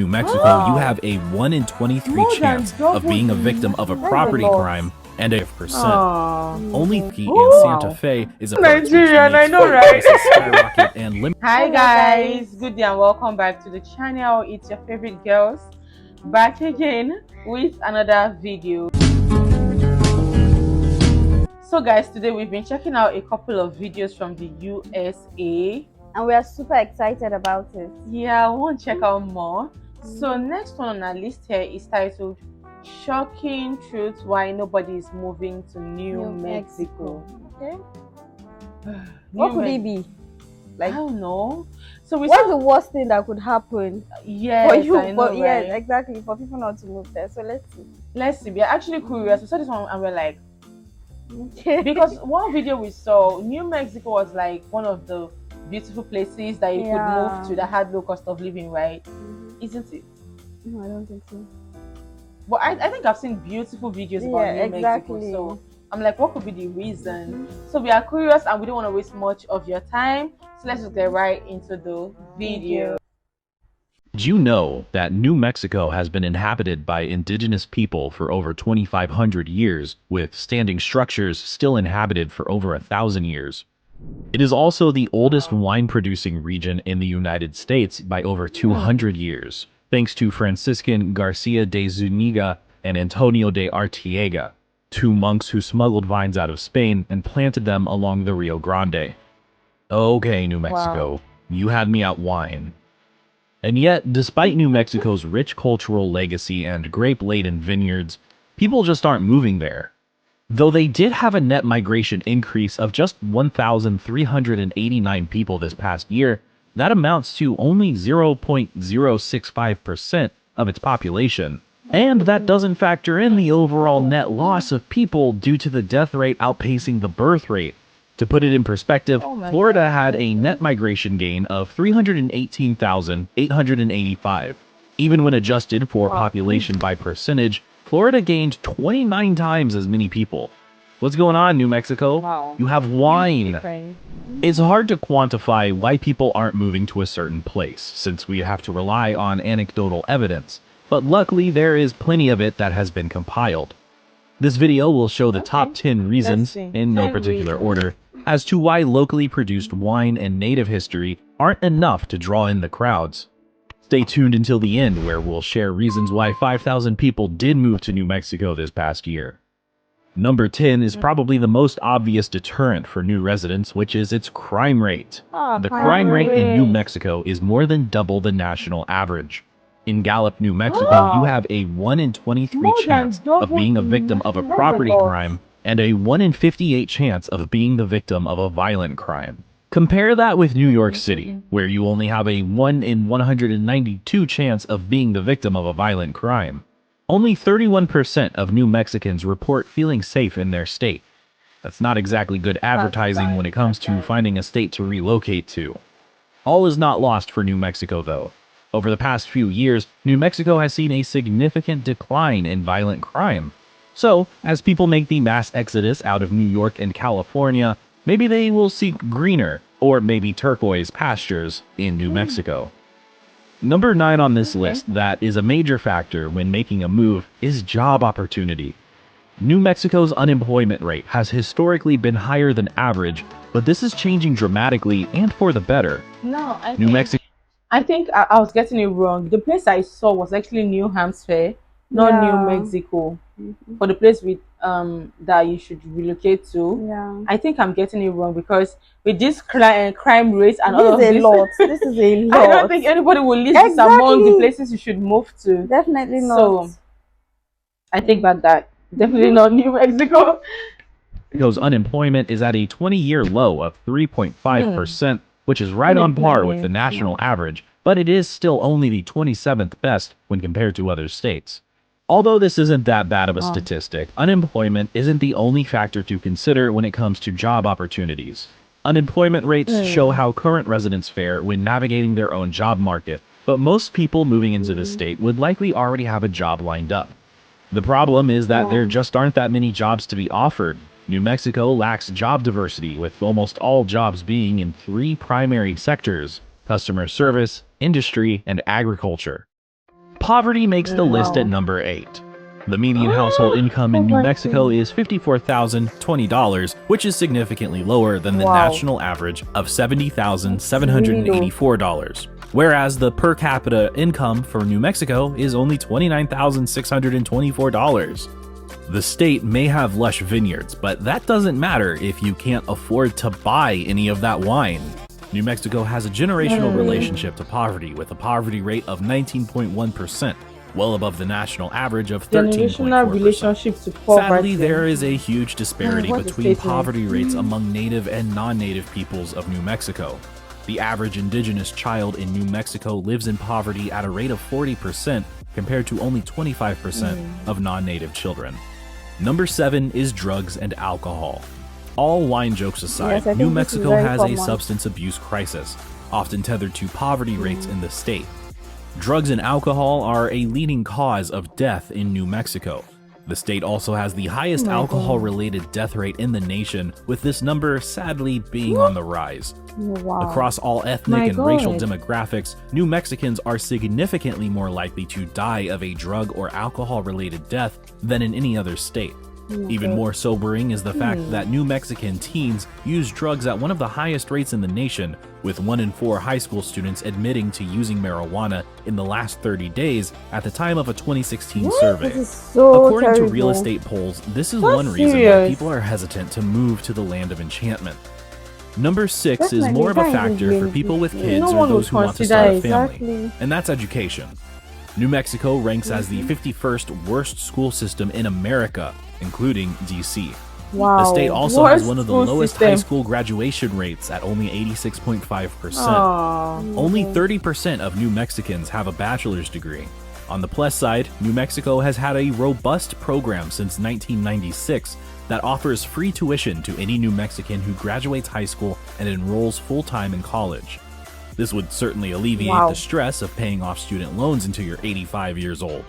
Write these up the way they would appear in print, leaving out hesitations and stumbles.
New Mexico, you have a 1 in 23 chance of being a victim of a property crime and a percent. Only Pete and Santa Fe is a Nigerian, I know, right? skyrocket and limit. Hi guys, good day and welcome back to the channel. It's your favorite girls back again with another video. So guys, today we've been checking out a couple of videos from the USA and we are super excited about it. Yeah, I want to check out more. So next one on our list here is titled Shocking Truths Why Nobody is Moving to New Mexico. Okay. What could it be? Like, I don't know. So what's the worst thing that could happen? Yes, for you, I know, right? Yes, exactly, for people not to move there. So let's see. We're actually curious. We saw this one and we're like, because one video we saw, New Mexico was like one of the beautiful places that you could move to that had low cost of living, right? Isn't it? No, I don't think so. But I think I've seen beautiful videos about New Mexico, so I'm like, what could be the reason? So we are curious and we don't want to waste much of your time, so let's just get right into the video. Did you know that New Mexico has been inhabited by indigenous people for over 2,500 years, with standing structures still inhabited for over 1,000 years? It is also the oldest wine-producing region in the United States by over 200 years, thanks to Franciscan Garcia de Zuniga and Antonio de Arteaga, two monks who smuggled vines out of Spain and planted them along the Rio Grande. Okay, New Mexico, you had me at wine. And yet, despite New Mexico's rich cultural legacy and grape-laden vineyards, people just aren't moving there. Though they did have a net migration increase of just 1,389 people this past year, that amounts to only 0.065% of its population. And that doesn't factor in the overall net loss of people due to the death rate outpacing the birth rate. To put it in perspective, Florida had a net migration gain of 318,885. Even when adjusted for population by percentage, Florida gained 29 times as many people. What's going on, New Mexico? You have wine. It's hard to quantify why people aren't moving to a certain place, since we have to rely on anecdotal evidence. But luckily, there is plenty of it that has been compiled. This video will show the top 10 reasons, in no particular order, as to why locally produced wine and native history aren't enough to draw in the crowds. Stay tuned until the end, where we'll share reasons why 5,000 people did move to New Mexico this past year. Number 10 is probably the most obvious deterrent for new residents, which is its crime rate. The crime rate in New Mexico is more than double the national average. In Gallup, New Mexico, you have a 1 in 23 chance of being a victim of a property crime and a 1 in 58 chance of being the victim of a violent crime. Compare that with New York City, where you only have a 1 in 192 chance of being the victim of a violent crime. Only 31% of New Mexicans report feeling safe in their state. That's not exactly good advertising when it comes to finding a state to relocate to. All is not lost for New Mexico, though. Over the past few years, New Mexico has seen a significant decline in violent crime. So, as people make the mass exodus out of New York and California, maybe they will seek greener, or maybe turquoise pastures in New Mexico. Number 9 on this list that is a major factor when making a move is job opportunity. New Mexico's unemployment rate has historically been higher than average, but this is changing dramatically and for the better. I think I was getting it wrong. The place I saw was actually New Hampshire, not New Mexico. For the place with that you should relocate to. I think I'm getting it wrong because with this crime rates and all of this, this is a lot. I don't think anybody will list this among the places you should move to. Definitely not. So I think about that. Definitely not New Mexico. Mexico's unemployment is at a 20-year low of 3.5%, which is right on par with the national average, but it is still only the 27th best when compared to other states. Although this isn't that bad of a statistic, unemployment isn't the only factor to consider when it comes to job opportunities. Unemployment rates show how current residents fare when navigating their own job market, but most people moving into the state would likely already have a job lined up. The problem is that there just aren't that many jobs to be offered. New Mexico lacks job diversity, with almost all jobs being in 3 primary sectors: customer service, industry, and agriculture. Poverty makes the list at number 8. The median household income in New Mexico is $54,020, which is significantly lower than the national average of $70,784, whereas the per capita income for New Mexico is only $29,624. The state may have lush vineyards, but that doesn't matter if you can't afford to buy any of that wine. New Mexico has a generational relationship to poverty, with a poverty rate of 19.1%, well above the national average of 13.4%. Relationship to poverty. Sadly, there is a huge disparity between poverty rates among native and non-native peoples of New Mexico. The average indigenous child in New Mexico lives in poverty at a rate of 40% compared to only 25% of non-native children. Number 7 is drugs and alcohol. All wine jokes aside, New Mexico has a substance abuse crisis, often tethered to poverty rates in the state. Drugs and alcohol are a leading cause of death in New Mexico. The state also has the highest alcohol-related death rate in the nation, with this number sadly being on the rise. Across all ethnic and racial demographics, New Mexicans are significantly more likely to die of a drug or alcohol-related death than in any other state. Even more sobering is the fact that New Mexican teens use drugs at one of the highest rates in the nation, with 1 in 4 high school students admitting to using marijuana in the last 30 days at the time of a 2016 survey. According to real estate polls, this is one reason why people are hesitant to move to the land of enchantment. Number 6 is more of a factor for people with kids or those who want to start a family, and that's education. New Mexico ranks as the 51st worst school system in America, including DC. The state also has one of the lowest high school graduation rates at only 86.5%. Only 30% of New Mexicans have a bachelor's degree. On the plus side, New Mexico has had a robust program since 1996 that offers free tuition to any New Mexican who graduates high school and enrolls full-time in college. This would certainly alleviate the stress of paying off student loans until you're 85 years old.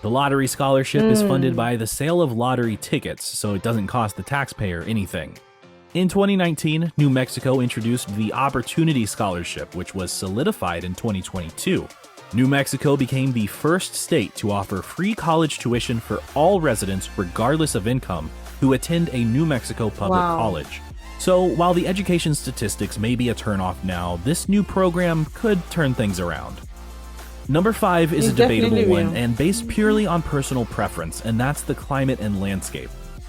The lottery scholarship is funded by the sale of lottery tickets, so it doesn't cost the taxpayer anything. In 2019, New Mexico introduced the Opportunity Scholarship, which was solidified in 2022. New Mexico became the first state to offer free college tuition for all residents, regardless of income, who attend a New Mexico public college. So while the education statistics may be a turnoff now, this new program could turn things around. Number 5 is a debatable one and based purely on personal preference, and that's the climate and landscape.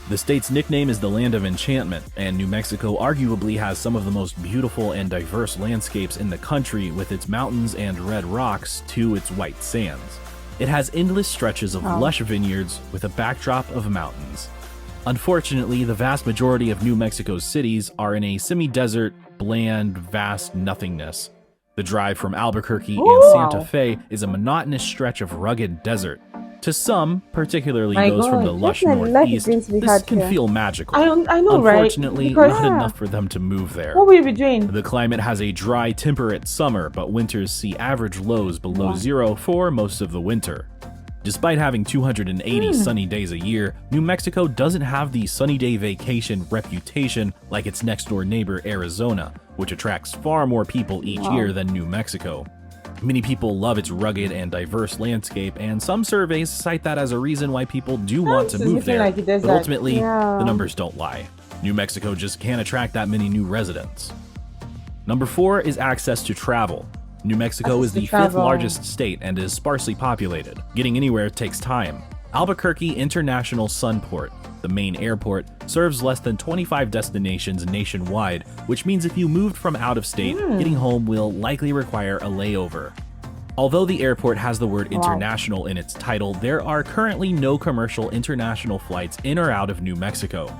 The state's nickname is the Land of Enchantment, and New Mexico arguably has some of the most beautiful and diverse landscapes in the country, with its mountains and red rocks to its white sands. It has endless stretches of lush vineyards with a backdrop of mountains. Unfortunately, the vast majority of New Mexico's cities are in a semi-desert, bland, vast nothingness. The drive from Albuquerque and Santa Fe is a monotonous stretch of rugged desert. To some, particularly those from the lush northeast, this can feel magical. I know, Unfortunately, not enough for them to move there. What will you be doing? The climate has a dry, temperate summer, but winters see average lows below zero for most of the winter. Despite having 280 sunny days a year, New Mexico doesn't have the sunny day vacation reputation like its next-door neighbor Arizona, which attracts far more people each year than New Mexico. Many people love its rugged and diverse landscape, and some surveys cite that as a reason why people do want to move there, but ultimately, the numbers don't lie. New Mexico just can't attract that many new residents. Number 4 is access to travel. New Mexico is the 5th largest state and is sparsely populated. Getting anywhere takes time. Albuquerque International Sunport, the main airport, serves less than 25 destinations nationwide, which means if you moved from out of state, getting home will likely require a layover. Although the airport has the word international in its title, there are currently no commercial international flights in or out of New Mexico.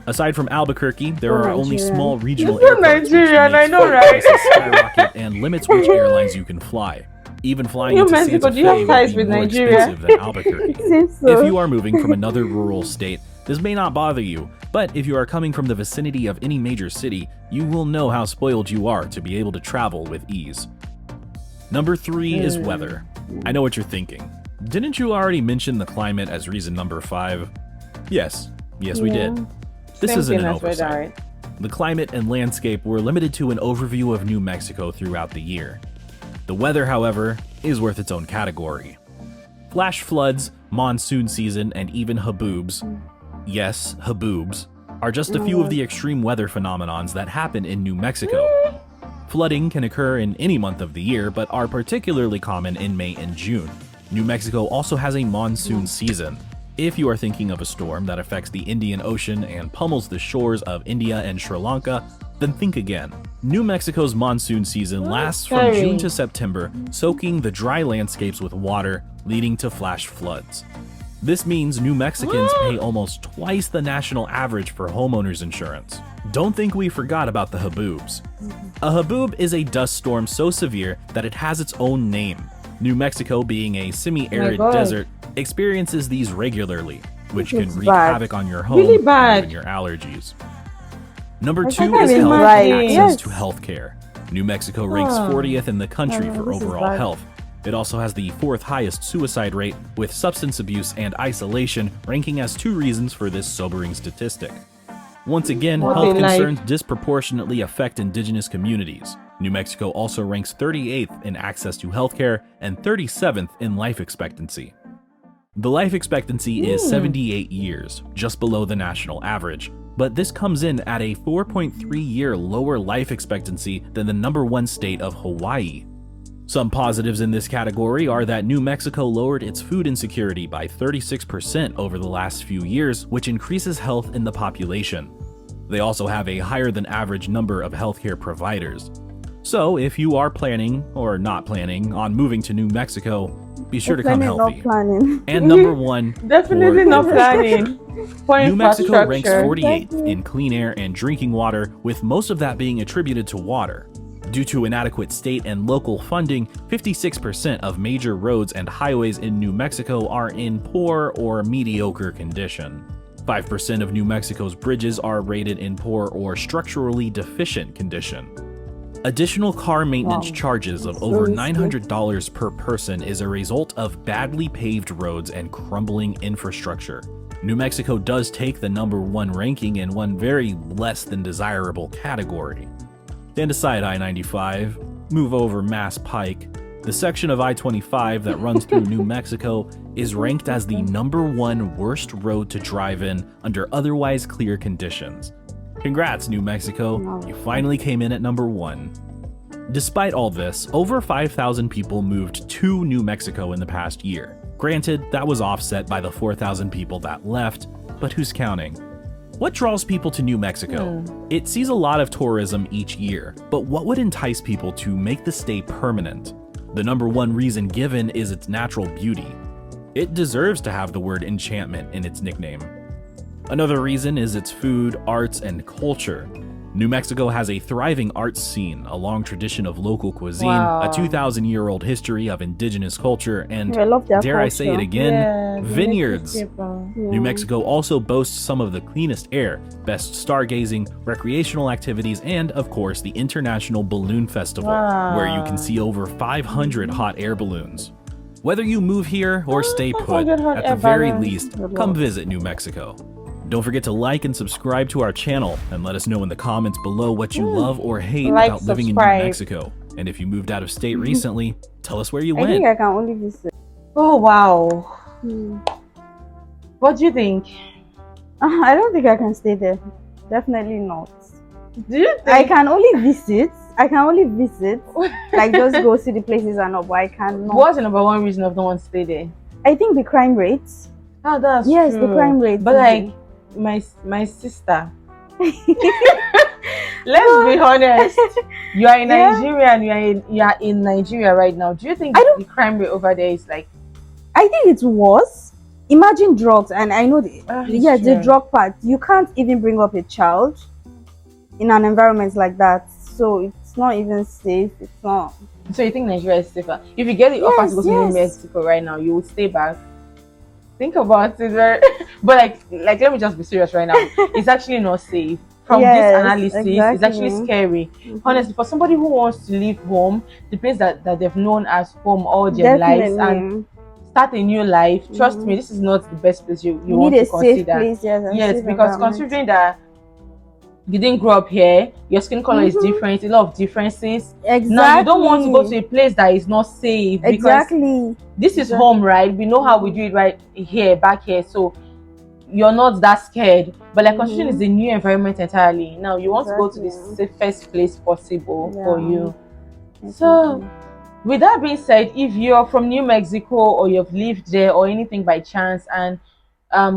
Aside from Albuquerque, there are only small regional airports, Nigerian, I know, right? skyrocket and limits which airlines you can fly. Even flying into Santa Fe have ties would be with more Nigeria? expensive than Albuquerque. If you are moving from another rural state, this may not bother you, but if you are coming from the vicinity of any major city, you will know how spoiled you are to be able to travel with ease. Number 3 is weather. I know what you're thinking. Didn't you already mention the climate as reason number 5? Yes, we did. This isn't an oversight. The climate and landscape were limited to an overview of New Mexico throughout the year. The weather, however, is worth its own category. Flash floods, monsoon season, and even haboobs, yes, haboobs, are just a few of the extreme weather phenomenons that happen in New Mexico. Flooding can occur in any month of the year, but are particularly common in May and June. New Mexico also has a monsoon season. If you are thinking of a storm that affects the Indian Ocean and pummels the shores of India and Sri Lanka, then think again. New Mexico's monsoon season lasts from June to September, soaking the dry landscapes with water, leading to flash floods. This means New Mexicans pay almost twice the national average for homeowners insurance. Don't think we forgot about the haboobs. A haboob is a dust storm so severe that it has its own name. New Mexico, being a semi-arid desert, experiences these regularly, which can wreak havoc on your home and even your allergies. Number 2 is health and access to healthcare. New Mexico ranks 40th in the country for overall health. It also has the 4th highest suicide rate, with substance abuse and isolation ranking as 2 reasons for this sobering statistic. Once again, health concerns disproportionately affect indigenous communities. New Mexico also ranks 38th in access to healthcare and 37th in life expectancy. The life expectancy is 78 years, just below the national average, but this comes in at a 4.3-year lower life expectancy than the number 1 state of Hawaii. Some positives in this category are that New Mexico lowered its food insecurity by 36% over the last few years, which increases health in the population. They also have a higher than average number of healthcare providers. So if you are planning, or not planning, on moving to New Mexico, be sure to come healthy. And number 1, definitely not planning. New Mexico ranks 48th in clean air and drinking water, with most of that being attributed to water. Due to inadequate state and local funding, 56% of major roads and highways in New Mexico are in poor or mediocre condition. 5% of New Mexico's bridges are rated in poor or structurally deficient condition. Additional car maintenance charges of over $900 per person is a result of badly paved roads and crumbling infrastructure. New Mexico does take the number 1 ranking in one very less than desirable category. Stand aside I-95, move over Mass Pike. The section of I-25 that runs through New Mexico is ranked as the number 1 worst road to drive in under otherwise clear conditions. Congrats, New Mexico, you finally came in at number 1. Despite all this, over 5,000 people moved to New Mexico in the past year. Granted, that was offset by the 4,000 people that left, but who's counting? What draws people to New Mexico? It sees a lot of tourism each year, but what would entice people to make the stay permanent? The number 1 reason given is its natural beauty. It deserves to have the word enchantment in its nickname. Another reason is its food, arts, and culture. New Mexico has a thriving arts scene, a long tradition of local cuisine, a 2,000-year-old history of indigenous culture, and, dare I say it again, vineyards. New Mexico also boasts some of the cleanest air, best stargazing, recreational activities, and, of course, the International Balloon Festival, where you can see over 500 hot air balloons. Whether you move here or stay put, at the very least, come visit New Mexico. Don't forget to like and subscribe to our channel, and let us know in the comments below what you love or hate about living in New Mexico. And if you moved out of state recently, tell us where you went. I think I can only visit. Oh, wow. What do you think? I don't think I can stay there. Definitely not. Do you think? I can only visit. Like just go see the places and all, but I cannot. What's the number 1 reason of no one to stay there? I think the crime rates. Oh, that's yes, true. The crime rates. But like my sister. Let's be honest. You are in Nigeria and you are in Nigeria right now. Do you think the crime rate over there is like? I think it was. Imagine drugs, and I know the drug part. You can't even bring up a child in an environment like that, so it's not even safe. It's not. So you think Nigeria is safer? If you get the offer to go to New Mexico right now, you would stay back. Think about it, right? But like let me just be serious right now. It's actually not safe. From this analysis, it's actually scary. Honestly, for somebody who wants to leave home, the place that they've known as home all their lives, and start a new life, trust me, this is not the best place you want to consider. Safe place, yes, because considering that you didn't grow up here, your skin color is different, a lot of differences. Exactly. Now you don't want to go to a place that is not safe, because Exactly. this is home, right? We know how we do it right here, back here, so you're not that scared. But like construction is a new environment entirely. Now you want to go to the safest place possible for you. So with that being said, if you're from New Mexico or you've lived there or anything by chance, and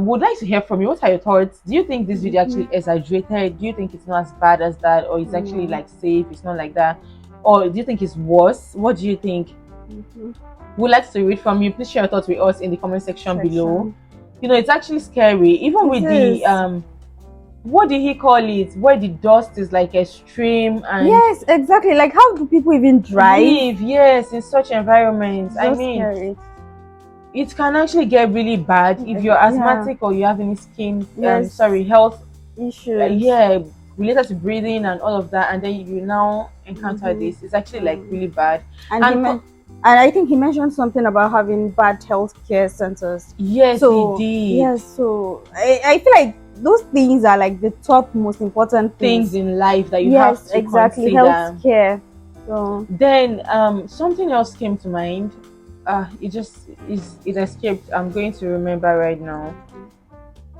would like to hear from you, what are your thoughts? Do you think this video actually exaggerated? Do you think it's not as bad as that, or it's actually like safe, it's not like that, or do you think it's worse? What do you think? We'd like to read from you. Please share your thoughts with us in the comment section below. You know, it's actually scary, even with the what did he call it, where the dust is like extreme. And yes, exactly. Like, how do people even drive? Yes, in such environments. I mean, scary. It can actually get really bad if you're asthmatic or you have any skin health issues, related to breathing and all of that, and then you now encounter this. It's actually like really bad. And I think he mentioned something about having bad healthcare centers. Yes, he did. Yes, so I feel like those things are like the top most important things in life that you have to consider. Healthcare. So then something else came to mind. It escaped. I'm going to remember right now.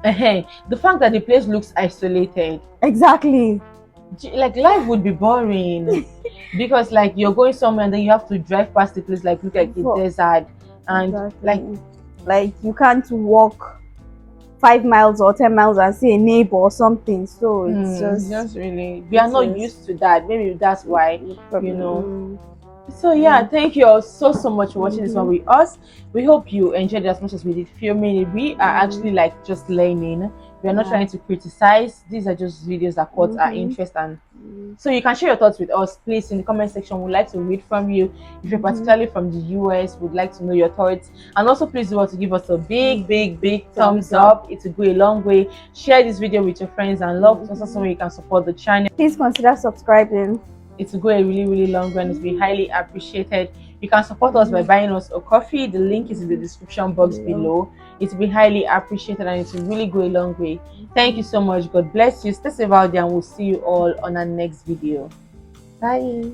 The fact that the place looks isolated. Exactly. Like, life would be boring because like you're going somewhere and then you have to drive past the place, like look like a desert, and like you can't walk 5 miles or 10 miles and see a neighbor or something. So it's just really, we are not used to that. Maybe that's why, you know. So yeah, thank you all so much for watching this one with us. We hope you enjoyed it as much as we did filming it. We are actually like just learning. We are not trying to criticize. These are just videos that caught our interest, and so you can share your thoughts with us, please, in the comment section. We'd like to read from you. If you're particularly from the US, we'd like to know your thoughts. And also please do want to give us a big thumbs up. It will go a long way. Share this video with your friends and loved ones, so you can support the channel. Please consider subscribing. It will go a really long run. It's been highly appreciated. You can support us by buying us a coffee. The link is in the description box below. It will be highly appreciated, and it will really go a long way. Thank you so much. God bless you. Stay safe out there, and we'll see you all on our next video. Bye.